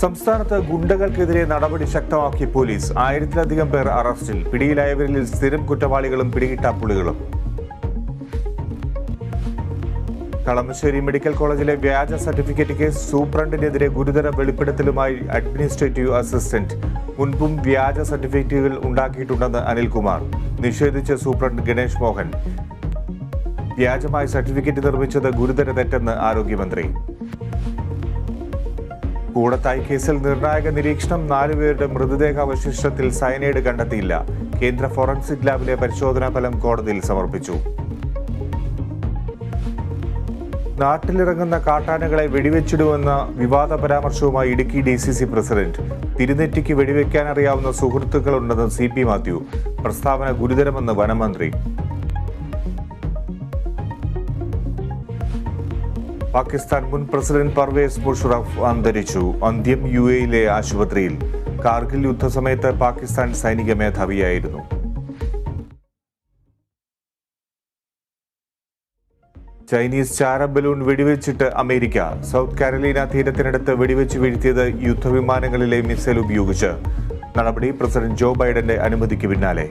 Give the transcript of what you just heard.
സംസ്ഥാനത്ത് ഗുണ്ടകൾക്കെതിരെ നടപടി ശക്തമാക്കി പോലീസ്. 1000-ലധികം പേർ അറസ്റ്റിൽ. പിടിയിലായവരിൽ സ്ഥിരം കുറ്റവാളികളും പിടികിട്ടാപ്പുള്ളികളും. കളമശ്ശേരി മെഡിക്കൽ കോളേജിലെ വ്യാജ സർട്ടിഫിക്കറ്റ് കേസ്. സൂപ്രണ്ടിനെതിരെ ഗുരുതര വെളിപ്പെടുത്തലുമായി അഡ്മിനിസ്ട്രേറ്റീവ് അസിസ്റ്റന്റ്. മുൻപും വ്യാജ സർട്ടിഫിക്കറ്റുകൾ ഉണ്ടാക്കിയിട്ടുണ്ടെന്ന് അനിൽകുമാർ. നിഷേധിച്ച സൂപ്രണ്ട് ഗണേഷ് മോഹൻ. വ്യാജമായ സർട്ടിഫിക്കറ്റ് നിർമ്മിച്ചത് ഗുരുതര തെറ്റെന്ന് ആരോഗ്യമന്ത്രി. കൂടത്തായി കേസിൽ നിർണായക നിരീക്ഷണം. 4 പേരുടെ മൃതദേഹാവശിഷ്ടത്തിൽ സയനൈഡ് കണ്ടെത്തിയില്ല. കേന്ദ്ര ഫോറൻസിക് ലാബിലെ പരിശോധനാ ഫലം കോടതിയിൽ സമർപ്പിച്ചു. നാട്ടിലിറങ്ങുന്ന കാട്ടാനകളെ വെടിവെച്ചിടുമെന്ന വിവാദ പരാമർശവുമായി ഇടുക്കി DCC പ്രസിഡന്റ്. തിരുനെറ്റിക്ക് വെടിവെക്കാനറിയാവുന്ന സുഹൃത്തുക്കളുണ്ടെന്ന് CP മാത്യു. പ്രസ്താവന ഗുരുതരമെന്ന് വനമന്ത്രി. പാകിസ്ഥാൻ മുൻ പ്രസിഡന്റ് പർവേസ് മുഷറഫ് അന്തരിച്ചു. അന്ത്യം UAE-ലെ ആശുപത്രിയിൽ. കാർഗിൽ യുദ്ധസമയത്ത് പാകിസ്ഥാൻ സൈനിക മേധാവിയായിരുന്നു. ചൈനീസ് ചാര ബലൂൺ വെടിവെച്ചിട്ട് അമേരിക്ക. സൗത്ത് കാരോലിന തീരത്തിനടുത്ത് വെടിവെച്ച് വീഴ്ത്തിയത് യുദ്ധവിമാനങ്ങളിലെ മിസൈൽ ഉപയോഗിച്ച്. നടപടി പ്രസിഡന്റ് ജോ ബൈഡന്റെ അനുമതിക്ക് പിന്നാലെ.